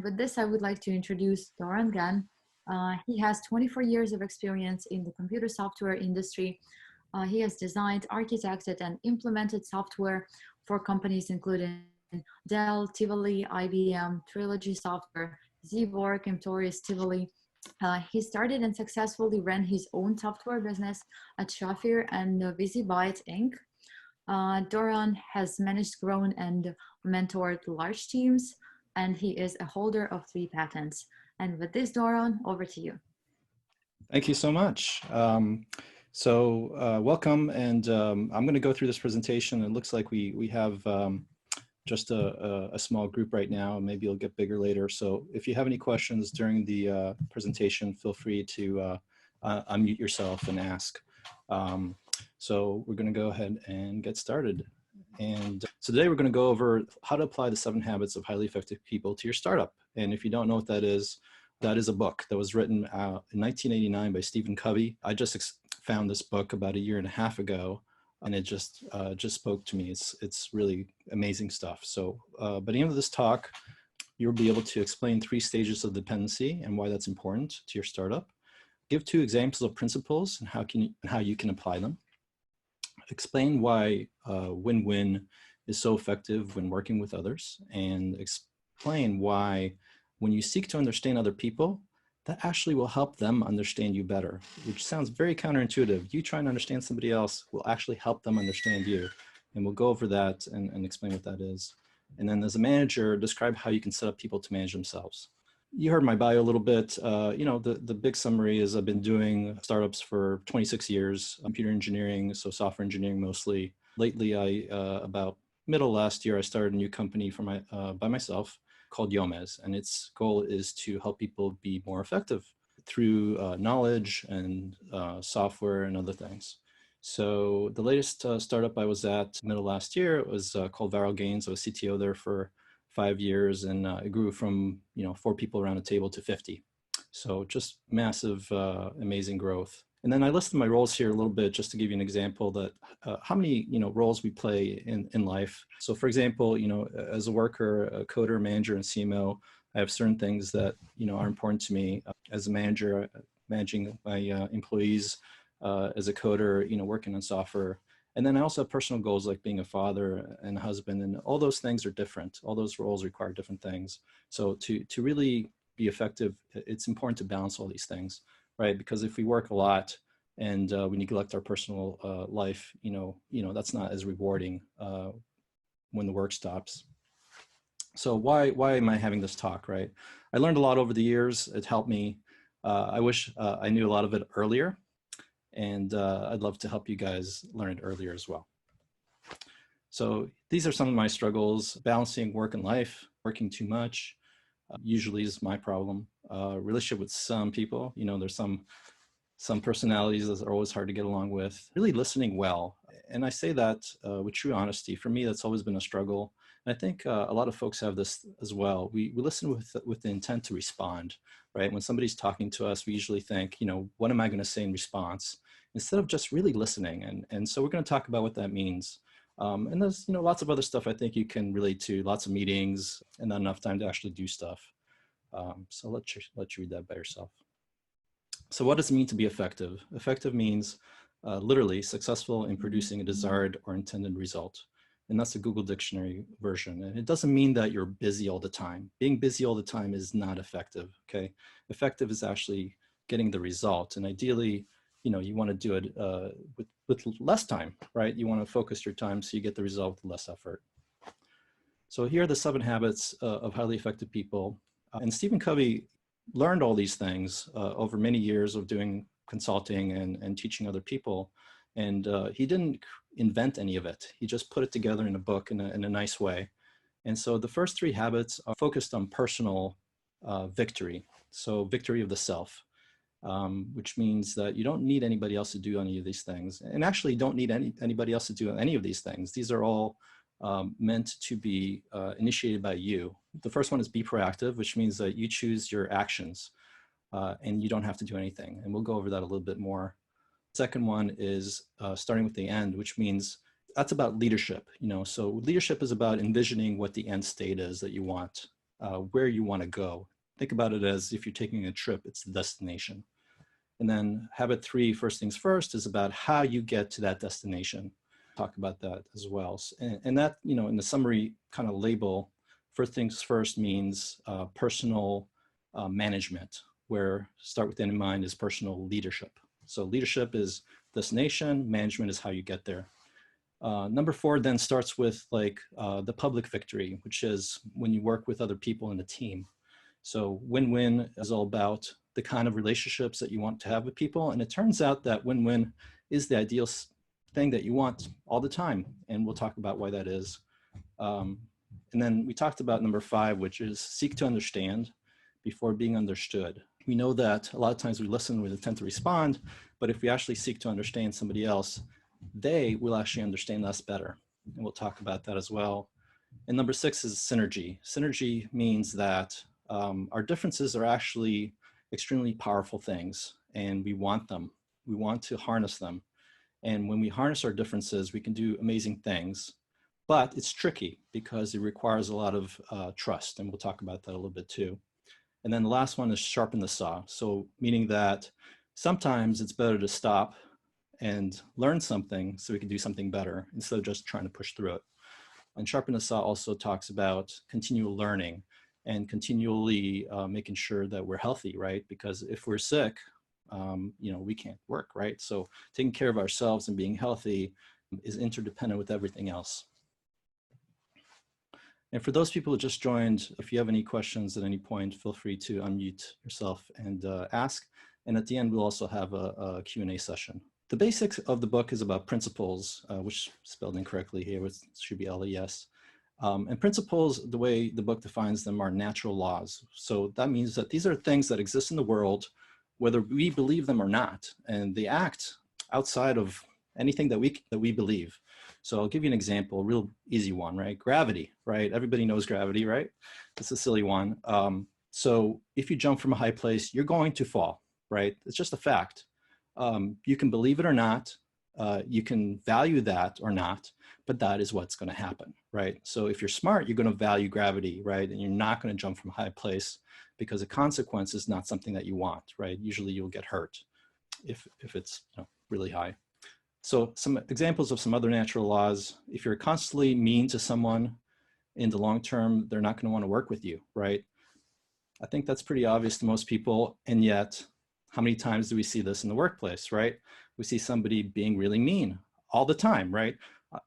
with this, I would like to introduce Doron again. He has 24 years of experience in the computer software industry. He has designed, architected, and implemented software for companies including Dell, Tivoli, IBM, Trilogy Software, Zborg, Emptoris, Tivoli. He started and successfully ran his own software business at Shafir and VisiByte Inc. Doron has managed, grown, and mentored large teams, and he is a holder of 3 patents. And with this, Doron, over to you. Thank you so much. Welcome, and I'm going to go through this presentation. It looks like we have just a small group right now, and maybe it'll get bigger later. So if you have any questions during the presentation, feel free to unmute yourself and ask. So we're going to go ahead and get started. And so today we're going to go over how to apply the 7 habits of highly effective people to your startup. And if you don't know what that is a book that was written in 1989 by Stephen Covey. I just found this book about 1.5 years ago, and it just spoke to me. It's really amazing stuff. So by the end of this talk, you'll be able to explain 3 stages of dependency and why that's important to your startup. Give 2 examples of principles and how you can apply them. Explain why win-win is so effective when working with others, and explain why when you seek to understand other people, that actually will help them understand you better, which sounds very counterintuitive. You trying to understand somebody else will actually help them understand you. And we'll go over that and explain what that is. And then as a manager, describe how you can set up people to manage themselves. You heard my bio a little bit. The big summary is I've been doing startups for 26 years, computer engineering, so software engineering mostly. Lately, about middle last year, I started a new company by myself called Yomez, and its goal is to help people be more effective through knowledge and software and other things. So the latest startup I was at middle last year, it was called Viral Gains. I was CTO there for 5 years, and it grew from 4 people around a table to 50. So just massive, amazing growth. And then I listed my roles here a little bit just to give you an example that how many roles we play in life. So for example, as a worker, a coder, manager, and CMO, I have certain things that are important to me. As a manager, managing my employees, as a coder, working on software. And then I also have personal goals like being a father and a husband, and all those things are different. All those roles require different things. So to really be effective, it's important to balance all these things, right? Because if we work a lot and we neglect our personal life, that's not as rewarding when the work stops. So why am I having this talk, right? I learned a lot over the years. It helped me. I wish I knew a lot of it earlier. And I'd love to help you guys learn it earlier as well. So these are some of my struggles: balancing work and life, working too much, usually is my problem. Relationship with some people, there's some personalities that are always hard to get along with. Really listening well. And I say that with true honesty. For me, that's always been a struggle. And I think a lot of folks have this as well. We listen with the intent to respond, right? When somebody's talking to us, we usually think, what am I going to say in response? Instead of just really listening. And so we're going to talk about what that means. And there's, lots of other stuff I think you can relate to, lots of meetings and not enough time to actually do stuff. So let you read that by yourself. So what does it mean to be effective? Effective means literally successful in producing a desired or intended result. And that's the Google Dictionary version. And it doesn't mean that you're busy all the time. Being busy all the time is not effective, okay? Effective is actually getting the result. And ideally, you want to do it with less time, right? You want to focus your time so you get the result with less effort. So here are the 7 habits of highly effective people. And Stephen Covey learned all these things over many years of doing consulting and teaching other people. And he didn't invent any of it. He just put it together in a book in a nice way. And so the first 3 habits are focused on personal victory. So victory of the self. Which means that you don't need anybody else to do any of these things. And actually don't need anybody else to do any of these things. These are all meant to be initiated by you. The first one is be proactive, which means that you choose your actions and you don't have to do anything. And we'll go over that a little bit more. Second one is starting with the end, which means that's about leadership. So leadership is about envisioning what the end state is that you want. where you want to go. Think about it as if you're taking a trip, it's the destination. And then habit 3, first things first, is about how you get to that destination. Talk about that as well. And that, in the summary kind of label, first things first means personal management, where start with the end in mind is personal leadership. So leadership is destination, management is how you get there. Number 4 then starts with like the public victory, which is when you work with other people in a team. So win-win is all about the kind of relationships that you want to have with people. And it turns out that win-win is the ideal thing that you want all the time. And we'll talk about why that is. And then we talked about number 5, which is seek to understand before being understood. We know that a lot of times we listen with intent to respond, but if we actually seek to understand somebody else, they will actually understand us better. And we'll talk about that as well. And number 6 is synergy. Synergy means that our differences are actually extremely powerful things, and we want them. We want to harness them. And when we harness our differences, we can do amazing things, but it's tricky because it requires a lot of trust. And we'll talk about that a little bit too. And then the last one is sharpen the saw. So meaning that sometimes it's better to stop and learn something so we can do something better instead of just trying to push through it. And sharpen the saw also talks about continual learning and continually making sure that we're healthy, right? Because if we're sick, we can't work, right? So taking care of ourselves and being healthy is interdependent with everything else. And for those people who just joined, if you have any questions at any point, feel free to unmute yourself and ask. And at the end, we'll also have a Q&A session. The basics of the book is about principles, which spelled incorrectly here, which should be LES. And principles, the way the book defines them, are natural laws. So that means that these are things that exist in the world, whether we believe them or not, and they act outside of anything that we believe. So I'll give you an example, a real easy one, right? Gravity, right? Everybody knows gravity, right? It's a silly one. So if you jump from a high place, you're going to fall, right? It's just a fact. You can believe it or not. You can value that or not, but that is what's going to happen, right? So if you're smart, you're going to value gravity, right? And you're not going to jump from a high place because the consequence is not something that you want, right? Usually you'll get hurt if it's really high. So some examples of some other natural laws: if you're constantly mean to someone in the long term, they're not going to want to work with you, right? I think that's pretty obvious to most people. And yet, how many times do we see this in the workplace, right? We see somebody being really mean all the time, right?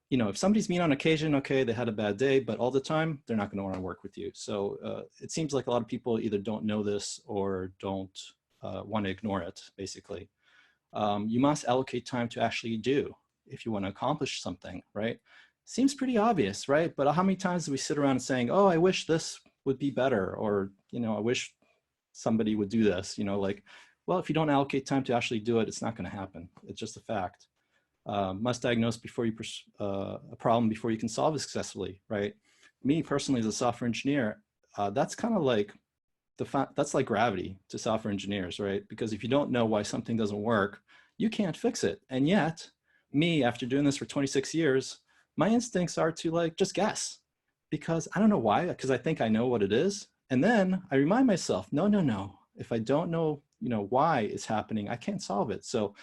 If somebody's mean on occasion, okay, they had a bad day, but all the time, they're not going to want to work with you. So it seems like a lot of people either don't know this or don't want to ignore it, basically. You must allocate time to actually do if you want to accomplish something, right? Seems pretty obvious, right? But how many times do we sit around saying, oh, I wish this would be better, or, I wish somebody would do this, well, if you don't allocate time to actually do it, it's not going to happen. It's just a fact. Must diagnose a problem before you can solve it successfully, right? Me personally, as a software engineer, that's kind of like that's like gravity to software engineers, right? Because if you don't know why something doesn't work, you can't fix it. And yet, me, after doing this for 26 years, my instincts are to just guess, because I don't know why, because I think I know what it is. And then I remind myself, no. If I don't know, why it's happening, I can't solve it. So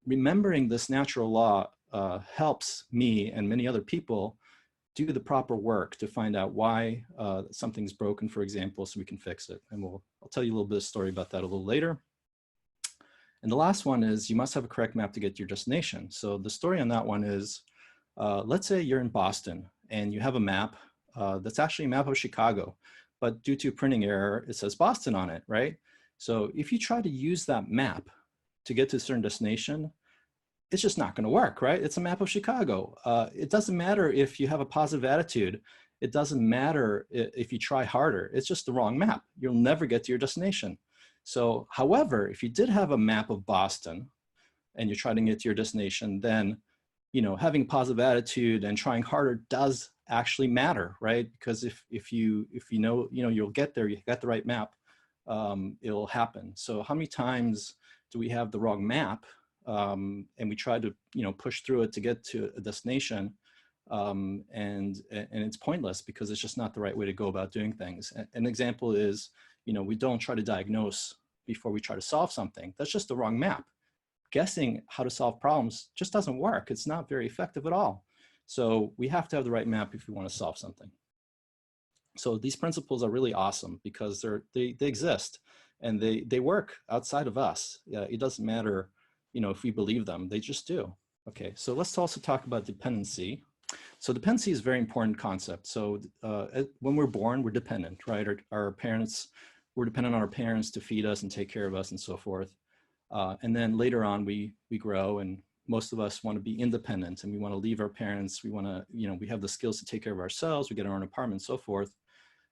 remembering this natural law helps me and many other people do the proper work to find out why something's broken, for example, so we can fix it. And I'll tell you a little bit of story about that a little later. And the last one is you must have a correct map to get to your destination. So the story on that one is, let's say you're in Boston and you have a map that's actually a map of Chicago, but due to a printing error, it says Boston on it, right? So if you try to use that map to get to a certain destination, it's just not going to work, right? It's a map of Chicago. It doesn't matter if you have a positive attitude. It doesn't matter if you try harder. It's just the wrong map. You'll never get to your destination. So, however, if you did have a map of Boston and you're trying to get to your destination, then, having a positive attitude and trying harder does actually matter, right? Because if you know, you'll get there, you got the right map, it'll happen. So how many times do we have the wrong map and we try to push through it to get to a destination, and it's pointless because it's just not the right way to go about doing things. An example is, we don't try to diagnose before we try to solve something. That's just the wrong map. Guessing how to solve problems just doesn't work. It's not very effective at all. So we have to have the right map if we want to solve something. So these principles are really awesome because they exist and they work outside of us. It doesn't matter, if we believe them, they just do. Okay, so let's also talk about dependency. So dependency is a very important concept. So when we're born, we're dependent, right? Our parents, we're dependent on our parents to feed us and take care of us and so forth. And then later on, we grow, and most of us want to be independent, and we want to leave our parents. We want to, we have the skills to take care of ourselves. We get our own apartment, and so forth.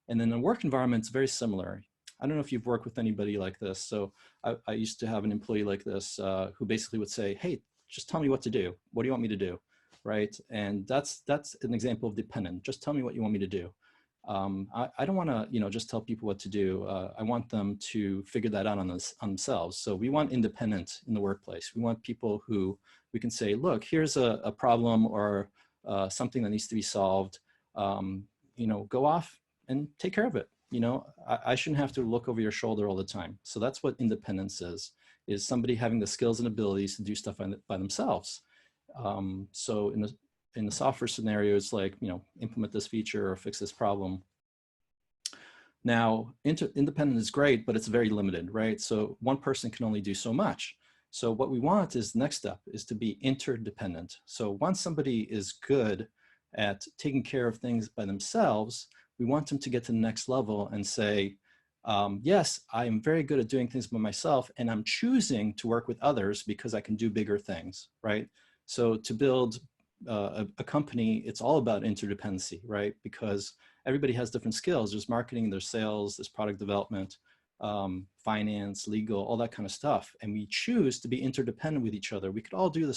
And then the work environment is very similar. I don't know if you've worked with anybody like this. So I used to have an employee like this who basically would say, hey, just tell me what to do. What do you want me to do? Right? And that's an example of dependent. Just tell me what you want me to do. I don't want to, just tell people what to do. I want them to figure that out on themselves. So we want independent in the workplace. We want people who we can say, look, here's a problem or something that needs to be solved. Go off and take care of it. I shouldn't have to look over your shoulder all the time. So that's what independence is somebody having the skills and abilities to do stuff by themselves. So in the software scenario, it's like, implement this feature or fix this problem. Now, independent is great, but it's very limited, right? So one person can only do so much. So what we want is the next step is to be interdependent. So once somebody is good at taking care of things by themselves, we want them to get to the next level and say, yes, I am very good at doing things by myself, and I'm choosing to work with others because I can do bigger things, right? So to build a company, it's all about interdependency, right? Because everybody has different skills. There's marketing, there's sales, there's product development, finance, legal, all that kind of stuff. And we choose to be interdependent with each other. We could all do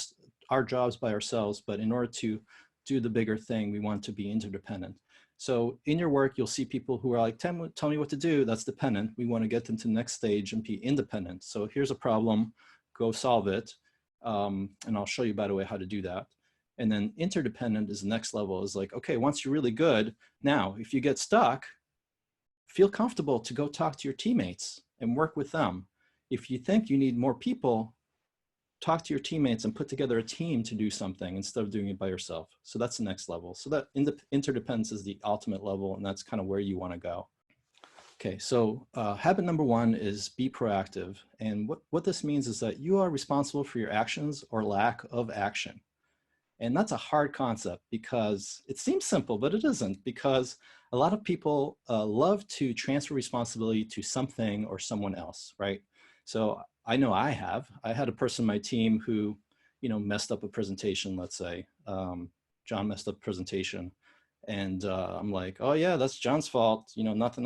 our jobs by ourselves, but in order to do the bigger thing, we want to be interdependent. So in your work, you'll see people who are like, tell me what to do. That's dependent. We want to get them to the next stage and be independent. So here's a problem, go solve it. And I'll show you, by the way, how to do that. And then interdependent is the next level, is like, okay, once you're really good, now, if you get stuck, feel comfortable to go talk to your teammates and work with them. If you think you need more people, talk to your teammates and put together a team to do something instead of doing it by yourself. So that's the next level. So that interdependence is the ultimate level, and that's kind of where you want to go. Okay, so habit number 1 is be proactive. And what this means is that you are responsible for your actions or lack of action. And that's a hard concept because it seems simple, but it isn't, because a lot of people love to transfer responsibility to something or someone else, right? So I know I had a person on my team who, messed up a presentation, let's say. John messed up a presentation. And I'm like, oh yeah, that's John's fault. Nothing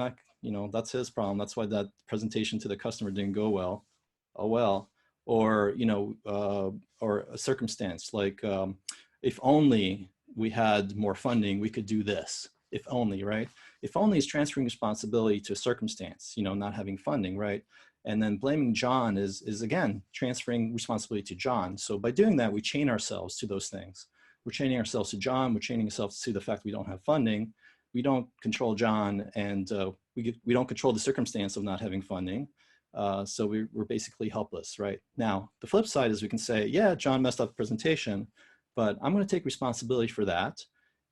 that's his problem. That's why that presentation to the customer didn't go well. Oh well. Or, or a circumstance like, if only we had more funding, we could do this. If only, right? If only is transferring responsibility to a circumstance, not having funding, right? And then blaming John is again, transferring responsibility to John. So by doing that, we chain ourselves to those things. We're chaining ourselves to John. We're chaining ourselves to the fact we don't have funding. We don't control John, and we don't control the circumstance of not having funding. So we're basically helpless, right? Now, the flip side is we can say, yeah, John messed up the presentation, but I'm going to take responsibility for that.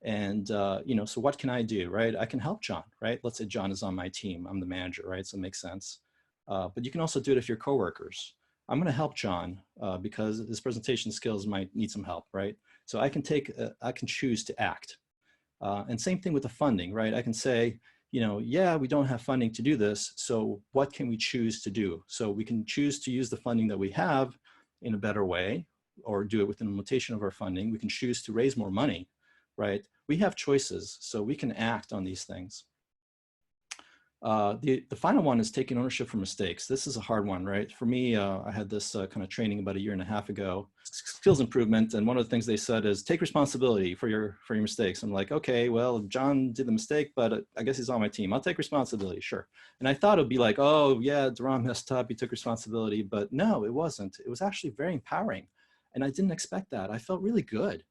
And, so what can I do, right? I can help John, right? Let's say John is on my team. I'm the manager, right? So it makes sense. But you can also do it if you're coworkers. I'm going to help John because his presentation skills might need some help, right? So I can choose to act. And same thing with the funding, right? I can say, yeah, we don't have funding to do this. So what can we choose to do? So we can choose to use the funding that we have in a better way, or do it with an limitation of our funding. We can choose to raise more money, right? We have choices, so we can act on these things. The final one is taking ownership for mistakes. This is a hard one, right? For me, I had this kind of training about 1.5 years ago, skills improvement. And one of the things they said is take responsibility for your mistakes. I'm like, okay, well, John did the mistake, but I guess he's on my team. I'll take responsibility, sure. And I thought it'd be like, oh yeah, Doron messed up, he took responsibility, but no, it wasn't. It was actually very empowering. And I didn't expect that. I felt really good.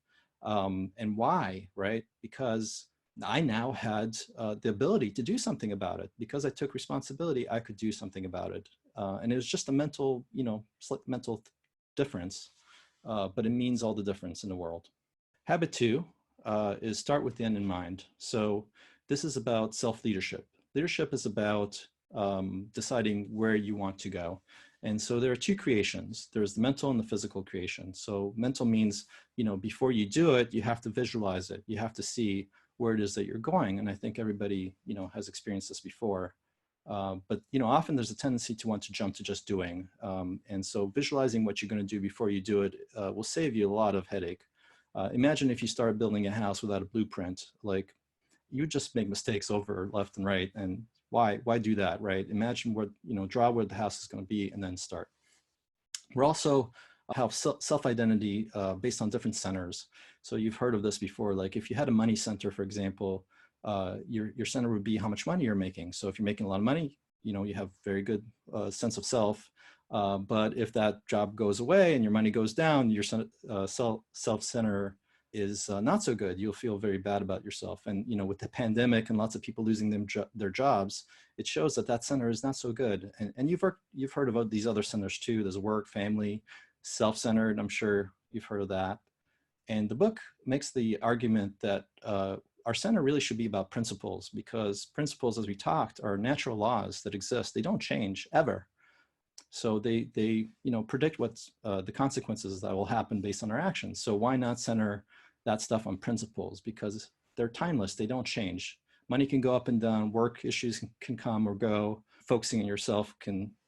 And why, right? Because I now had the ability to do something about it. Because I took responsibility, I could do something about it. And it was just a mental, mental difference, but it means all the difference in the world. Habit 2 is start with the end in mind. So this is about self-leadership. Leadership is about deciding where you want to go. And so there are two creations. There's the mental and the physical creation. So mental means, before you do it, you have to visualize it. You have to see where it is that you're going. And I think everybody, has experienced this before. But often there's a tendency to want to jump to just doing. And so visualizing what you're going to do before you do it will save you a lot of headache. Imagine if you started building a house without a blueprint, like you just make mistakes over left and right. And why do that, right? Imagine what, draw where the house is going to be and then start. We're also have self-identity based on different centers. So you've heard of this before. Like if you had a money center, for example, your center would be how much money you're making. So if you're making a lot of money, you have very good sense of self. But if that job goes away and your money goes down, your self-center is not so good. You'll feel very bad about yourself. And with the pandemic and lots of people losing their jobs, it shows that center is not so good. And you've heard about these other centers too. There's work, family, self-centered. I'm sure you've heard of that. And the book makes the argument that our center really should be about principles, because principles, as we talked, are natural laws that exist. They don't change ever. So they predict what's the consequences that will happen based on our actions. So why not center that stuff on principles? Because they're timeless. They don't change. Money can go up and down. Work issues can come or go. Focusing on yourself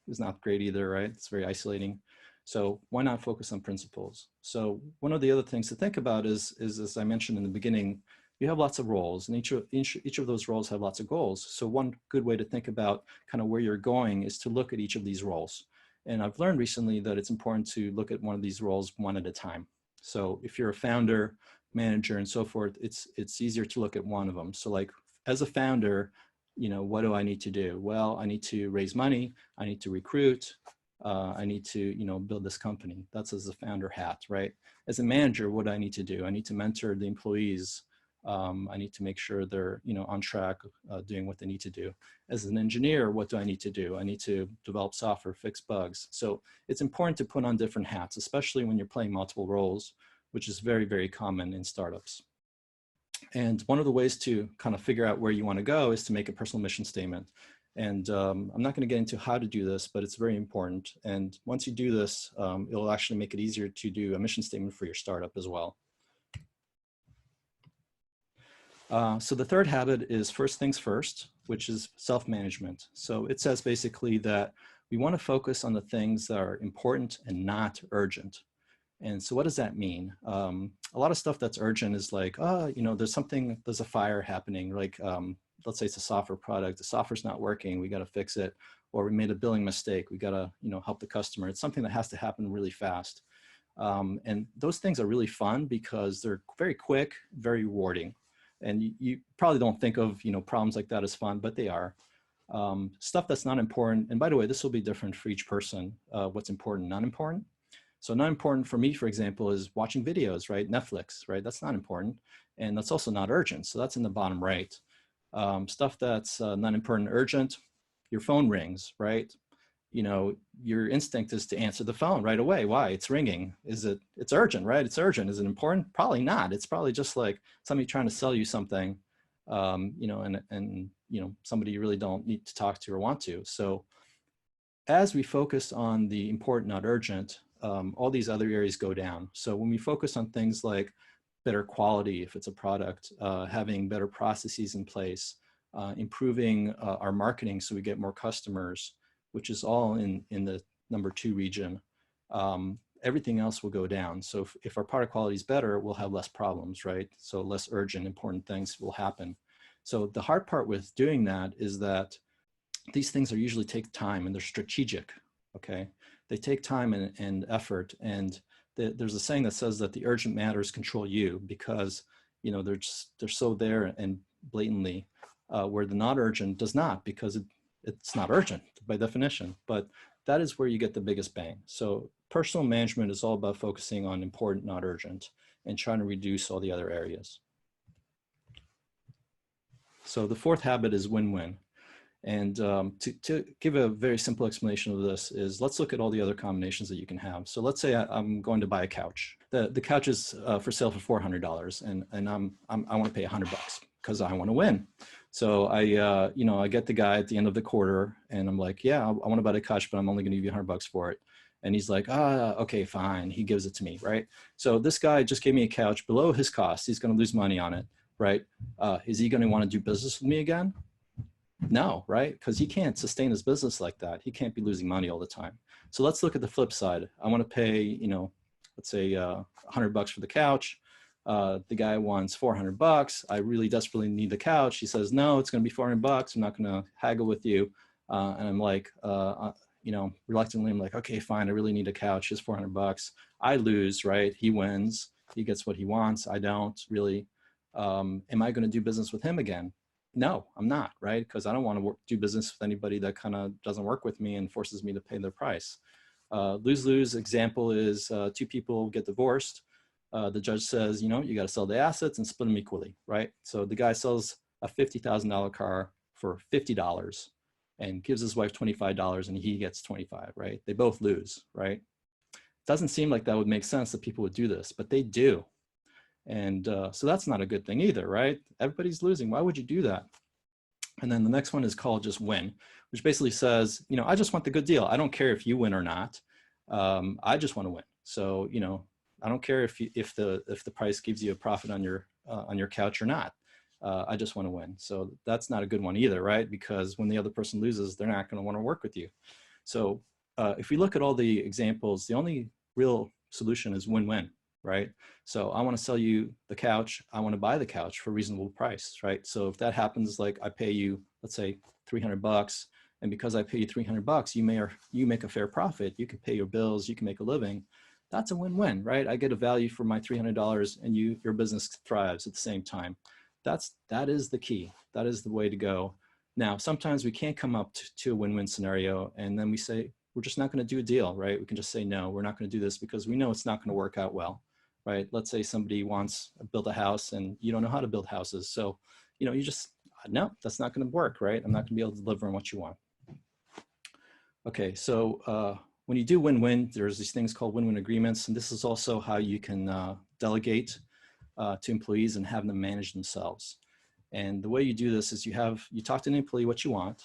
is not great either, right? It's very isolating. So why not focus on principles? So one of the other things to think about is as I mentioned in the beginning, you have lots of roles, and each of those roles have lots of goals. So one good way to think about kind of where you're going is to look at each of these roles. And I've learned recently that it's important to look at one of these roles one at a time. So if you're a founder, manager, and so forth, it's easier to look at one of them. So like as a founder, what do I need to do? Well, I need to raise money. I need to recruit. I need to, build this company. That's as a founder hat, right? As a manager, what do I need to do? I need to mentor the employees. I need to make sure they're, on track, doing what they need to do. As an engineer, what do I need to do? I need to develop software, fix bugs. So it's important to put on different hats, especially when you're playing multiple roles, which is very, very common in startups. And one of the ways to kind of figure out where you want to go is to make a personal mission statement. And I'm not going to get into how to do this, but it's very important. And once you do this, it'll actually make it easier to do a mission statement for your startup as well. So the third habit is first things first, which is self-management. So it says basically that we want to focus on the things that are important and not urgent. And so what does that mean? A lot of stuff that's urgent is like, there's a fire happening. Like, let's say it's a software product, the software's not working, we got to fix it. Or we made a billing mistake, we got to, help the customer. It's something that has to happen really fast. And those things are really fun because they're very quick, very rewarding. And you probably don't think of, problems like that as fun, but they are. Stuff that's not important, and by the way, this will be different for each person, what's important, not important. So not important for me, for example, is watching videos, right? Netflix, right? That's not important. And that's also not urgent. So that's in the bottom right. Stuff that's not important, urgent, your phone rings, right? Your instinct is to answer the phone right away. Why? It's ringing. It's urgent, right? It's urgent. Is it important? Probably not. It's probably just like somebody trying to sell you something, and somebody you really don't need to talk to or want to. So as we focus on the important, not urgent, all these other areas go down. So when we focus on things like better quality, if it's a product, having better processes in place, improving our marketing so we get more customers, which is all in the number 2 region, everything else will go down. So if our product quality is better, we'll have less problems, right? So less urgent, important things will happen. So the hard part with doing that is that these things usually take time and they're strategic, okay? They take time and effort. And there's a saying that says that the urgent matters control you, because they're so there and blatantly, where the not urgent does not, because it's not urgent by definition. But that is where you get the biggest bang. So personal management is all about focusing on important, not urgent. and trying to reduce all the other areas. So the fourth habit is win-win. And to give a very simple explanation of this is, let's look at all the other combinations that you can have. So let's say I'm going to buy a couch. The couch is for sale for $400, and I want to pay $100 because I want to win. So I get the guy at the end of the quarter, and I'm like, yeah, I want to buy the couch, but I'm only going to give you $100 for it. And he's like, okay, fine. He gives it to me, right? So this guy just gave me a couch below his cost. He's going to lose money on it, right? Is he going to want to do business with me again? No, right? Because he can't sustain his business like that. He can't be losing money all the time. So let's look at the flip side. I want to pay, let's say $100 for the couch. The guy wants $400. I really desperately need the couch. He says, no, it's going to be $400. I'm not going to haggle with you. And I'm like, reluctantly, I'm like, okay, fine. I really need a couch. It's $400. I lose, right? He wins. He gets what he wants. I don't really. Am I going to do business with him again? No, I'm not, right? Because I don't want to do business with anybody that kind of doesn't work with me and forces me to pay their price. Lose-lose example is two people get divorced. The judge says, you got to sell the assets and split them equally, right? So the guy sells a $50,000 car for $50 and gives his wife $25 and he gets $25, right? They both lose, right? Doesn't seem like that would make sense that people would do this, but they do. And so that's not a good thing either, right? Everybody's losing. Why would you do that? And then the next one is called just win, which basically says, I just want the good deal. I don't care if you win or not. I just want to win. So, I don't care if the price gives you a profit on your couch or not. I just want to win. So that's not a good one either, right? Because when the other person loses, they're not going to want to work with you. So if we look at all the examples, the only real solution is win-win. Right? So I want to sell you the couch. I want to buy the couch for a reasonable price, right? So if that happens, like I pay you, let's say $300, and because I pay you $300, you make a fair profit. You can pay your bills. You can make a living. That's a win-win, right? I get a value for my $300, and your business thrives at the same time. That is the key. That is the way to go. Now, sometimes we can't come up to a win-win scenario, and then we say, we're just not going to do a deal, right? We can just say, no, we're not going to do this because we know it's not going to work out well. Right? Let's say somebody wants to build a house and you don't know how to build houses. So, you just, no, that's not going to work, right? I'm not going to be able to deliver on what you want. Okay, so when you do win-win, there's these things called win-win agreements. And this is also how you can delegate to employees and have them manage themselves. And the way you do this is you talk to an employee what you want,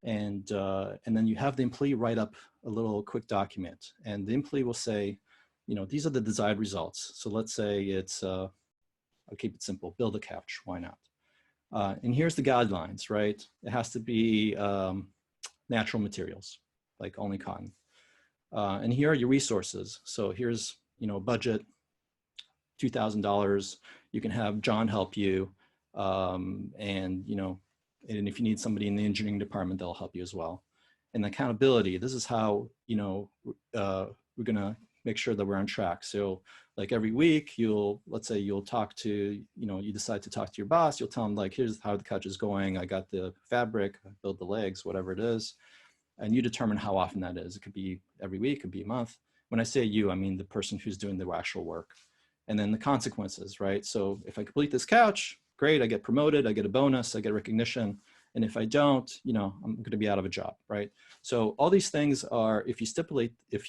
and then you have the employee write up a little quick document. And the employee will say, these are the desired results. So let's say it's, I'll keep it simple, build a couch, why not? And here's the guidelines, right? It has to be natural materials, like only cotton. And here are your resources. So here's, a budget, $2,000. You can have John help you. And if you need somebody in the engineering department, they'll help you as well. And accountability, this is how, we're gonna make sure that we're on track. So like every week let's say you'll talk to, you decide to talk to your boss, you'll tell them like, here's how the couch is going. I got the fabric, I build the legs, whatever it is. And you determine how often that is. It could be every week, it could be a month. When I say you, I mean the person who's doing the actual work. And then the consequences, right? So if I complete this couch, great, I get promoted, I get a bonus, I get recognition. And if I don't, I'm going to be out of a job, right? So all these things are, if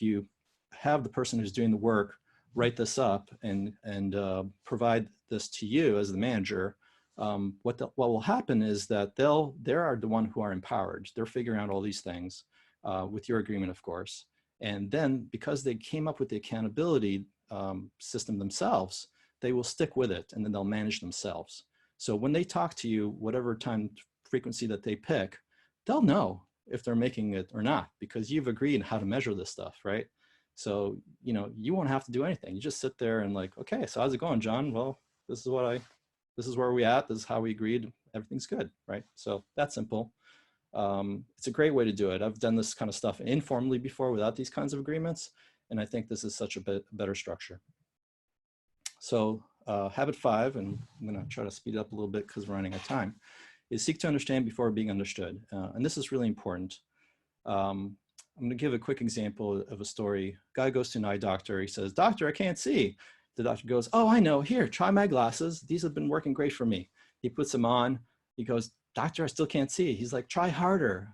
you have the person who's doing the work write this up and provide this to you as the manager, what will happen is that they are the one who are empowered. They're figuring out all these things with your agreement, of course. And then because they came up with the accountability system themselves, they will stick with it and then they'll manage themselves. So when they talk to you, whatever time frequency that they pick, they'll know if they're making it or not because you've agreed how to measure this stuff, right? So, you won't have to do anything. You just sit there and like, okay, so how's it going, John? Well, this is where we at. This is how we agreed. Everything's good, right? So that's simple. It's a great way to do it. I've done this kind of stuff informally before without these kinds of agreements. And I think this is such a better structure. So habit 5, and I'm going to try to speed it up a little bit because we're running out of time, is seek to understand before being understood. And this is really important. I'm going to give a quick example of a story. Guy goes to an eye doctor. He says, "Doctor, I can't see." the doctor goes, oh, I know, here, try my glasses. These have been working great for me. He puts them on. He goes, doctor, I still can't see. He's like, try harder.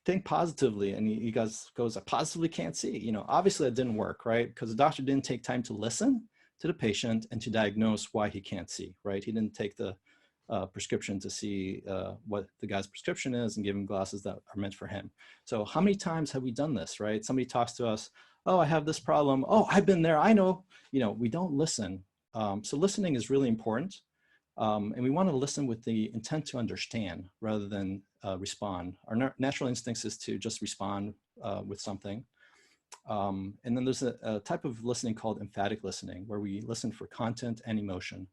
Think positively. And he goes, I positively can't see. Obviously that didn't work, right? Because the doctor didn't take time to listen to the patient and to diagnose why he can't see, right? He didn't take the prescription to see what the guy's prescription is and give him glasses that are meant for him. So how many times have we done this, right? Somebody talks to us, oh, I have this problem. Oh, I've been there, I know. We don't listen. So listening is really important. And we want to listen with the intent to understand rather than respond. Our natural instincts is to just respond with something. And then there's a type of listening called emphatic listening, where we listen for content and emotion.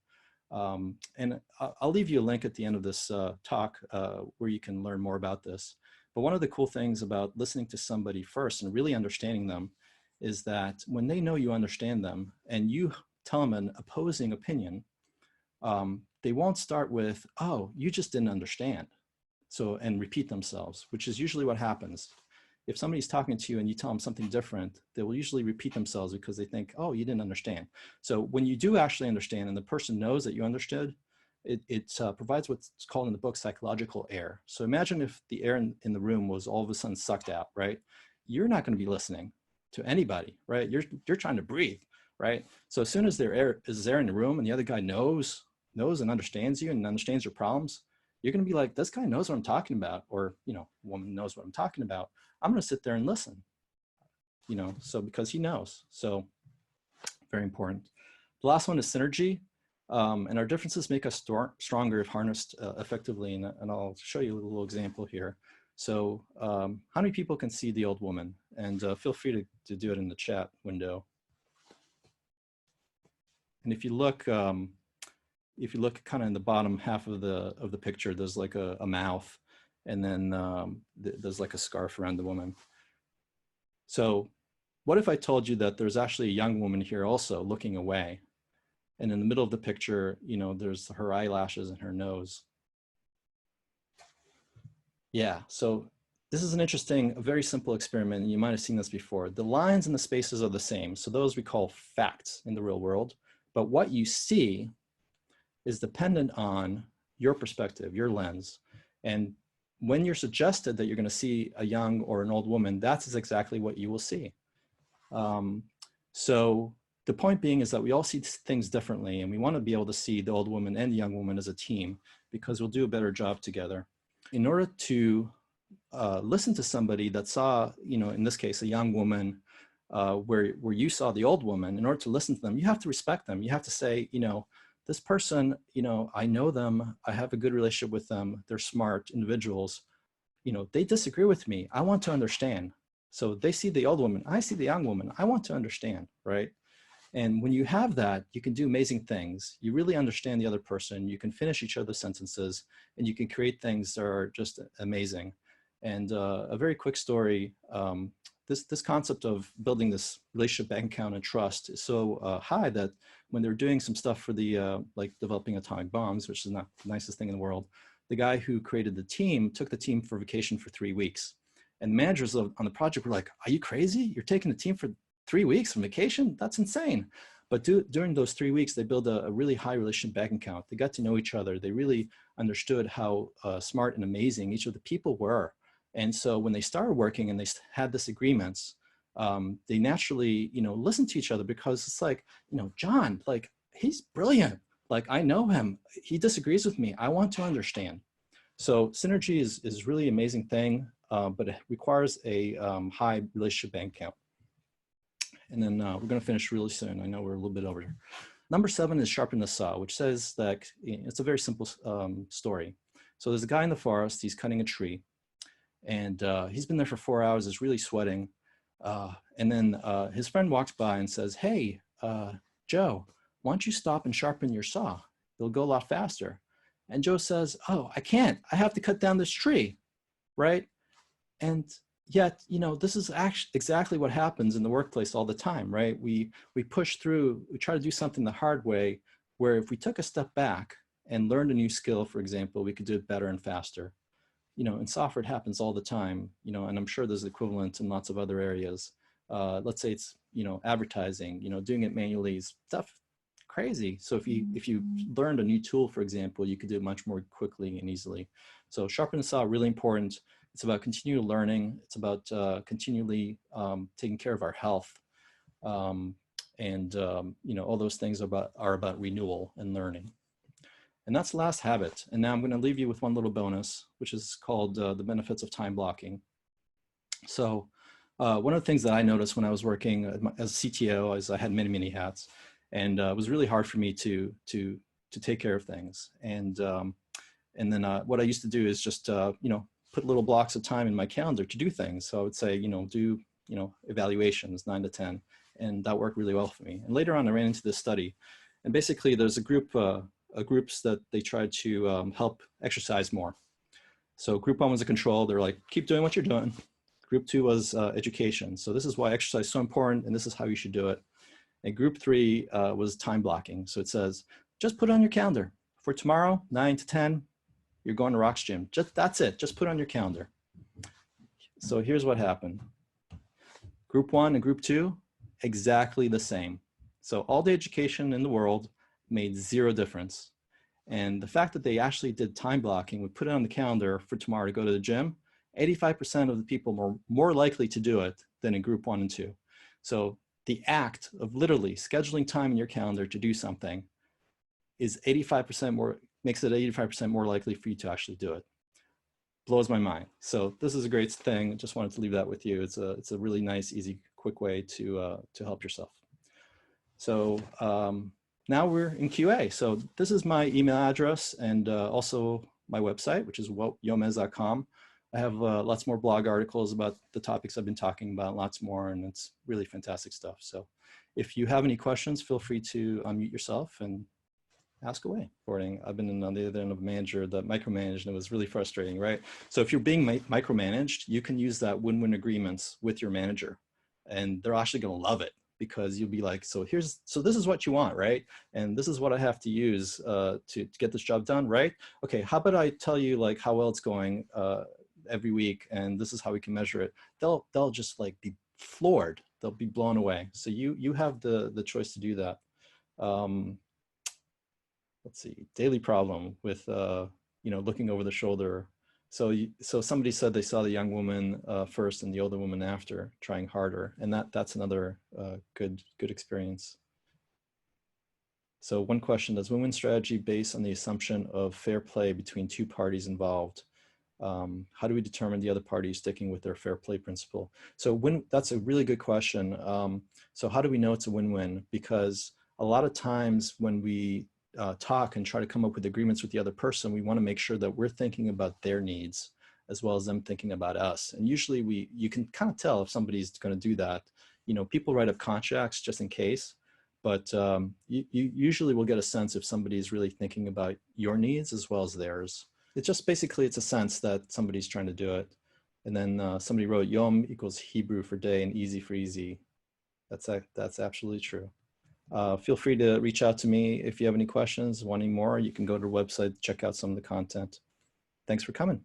And I'll leave you a link at the end of this talk where you can learn more about this. But one of the cool things about listening to somebody first and really understanding them is that when they know you understand them and you tell them an opposing opinion, they won't start with, oh, you just didn't understand. And repeat themselves, which is usually what happens. If somebody's talking to you and you tell them something different, they will usually repeat themselves because they think, oh, you didn't understand. So when you do actually understand and the person knows that you understood, it provides what's called in the book psychological air. So imagine if the air in the room was all of a sudden sucked out, right? You're not going to be listening to anybody, right? You're trying to breathe, right? So as soon as there is air in the room and the other guy knows and understands you and understands your problems, you're going to be like, this guy knows what I'm talking about, or, woman knows what I'm talking about. I'm going to sit there and listen, so because he knows. So very important. The last one is synergy. And our differences make us stronger if harnessed effectively. And I'll show you a little example here. So how many people can see the old woman? And feel free to do it in the chat window. And if you look kind of in the bottom half of the picture, there's like a mouth, and then there's like a scarf around the woman. So what if I told you that there's actually a young woman here also looking away? And in the middle of the picture, there's her eyelashes and her nose. Yeah, so this is an interesting, a very simple experiment. You might have seen this before. The lines and the spaces are the same. So those we call facts in the real world. But what you see is dependent on your perspective, your lens. And when you're suggested that you're going to see a young or an old woman, that's exactly what you will see. So the point being is that we all see things differently, and we want to be able to see the old woman and the young woman as a team because we'll do a better job together. In order to listen to somebody that saw, in this case, a young woman where you saw the old woman, in order to listen to them, you have to respect them. You have to say, this person, I know them, I have a good relationship with them, they're smart individuals, they disagree with me, I want to understand. So they see the old woman, I see the young woman, I want to understand, right? And when you have that, you can do amazing things. You really understand the other person, you can finish each other's sentences, and you can create things that are just amazing. And a very quick story, this concept of building this relationship bank account and trust is so high that when they're doing some stuff for the, like developing atomic bombs, which is not the nicest thing in the world, the guy who created the team took the team for vacation for 3 weeks. And managers on the project were like, are you crazy? You're taking the team for 3 weeks from vacation? That's insane. But during those 3 weeks, they built a really high relationship bank account. They got to know each other. They really understood how smart and amazing each of the people were. And so when they started working and they had disagreements, they naturally, listened to each other because it's like, John, like, he's brilliant. Like, I know him. He disagrees with me. I want to understand. So synergy is really an amazing thing, but it requires a high relationship bank account. And then we're going to finish really soon. I know we're a little bit over here. Number 7 is sharpen the saw, which says that it's a very simple story. So there's a guy in the forest, he's cutting a tree, and he's been there for 4 hours, is really sweating. And then his friend walks by and says, hey, Joe, why don't you stop and sharpen your saw? It'll go a lot faster. And Joe says, oh, I can't. I have to cut down this tree, right? And yet, this is actually exactly what happens in the workplace all the time, right? We push through, we try to do something the hard way, where if we took a step back and learned a new skill, for example, we could do it better and faster. In software, it happens all the time, and I'm sure there's equivalent in lots of other areas. Let's say it's advertising, doing it manually is stuff crazy. So if you learned a new tool, for example, you could do it much more quickly and easily. So sharpen the saw, really important. It's about continual learning. It's about continually taking care of our health. All those things are about renewal and learning. And that's the last habit. And now I'm going to leave you with one little bonus, which is called the benefits of time blocking. So one of the things that I noticed when I was working as a CTO is I had many, many hats, and it was really hard for me to take care of things. And then what I used to do is just put little blocks of time in my calendar to do things. So I would say do evaluations 9 to 10, and that worked really well for me. And later on, I ran into this study, and basically there's a groups that they tried to help exercise more. So group 1 was a control. They're like, keep doing what you're doing. Group 2 was education. So this is why exercise is so important, and this is how you should do it. And group 3 was time blocking. So it says, just put it on your calendar. For tomorrow, 9 to 10, you're going to Rock's Gym. That's it. Just put it on your calendar. So here's what happened. Group 1 and group 2, exactly the same. So all the education in the world made zero difference. And the fact that they actually did time blocking, would put it on the calendar for tomorrow to go to the gym, 85% of the people were more likely to do it than in group 1 and 2. So the act of literally scheduling time in your calendar to do something is 85% more, makes it 85% more likely for you to actually do it. Blows my mind. So this is a great thing. Just wanted to leave that with you. It's a really nice, easy, quick way to help yourself. So now we're in QA. So this is my email address and also my website, which is yomez.com. I have lots more blog articles about the topics I've been talking about, lots more, and it's really fantastic stuff. So if you have any questions, feel free to unmute yourself and ask away. I've been on the other end of a manager that micromanaged, and it was really frustrating, right? So if you're being micromanaged, you can use that win-win agreements with your manager, and they're actually going to love it, because you'll be like, so this is what you want, right? And this is what I have to use to get this job done, right? Okay, how about I tell you like how well it's going every week, and this is how we can measure it. They'll just like be floored. They'll be blown away. So you have the choice to do that. Let's see, daily problem with looking over the shoulder. So somebody said they saw the young woman first and the older woman after, trying harder, and that's another good experience. So one question: does win-win strategy based on the assumption of fair play between two parties involved? How do we determine the other party is sticking with their fair play principle? So that's a really good question. So how do we know it's a win-win? Because a lot of times when we talk and try to come up with agreements with the other person, we want to make sure that we're thinking about their needs as well as them thinking about us. And usually you can kind of tell if somebody's going to do that. People write up contracts just in case, but you usually will get a sense if somebody's really thinking about your needs as well as theirs. It's just basically, it's a sense that somebody's trying to do it. And then somebody wrote Yom equals Hebrew for day and easy for easy. That's absolutely true. Feel free to reach out to me if you have any questions, wanting more. You can go to the website, check out some of the content. Thanks for coming.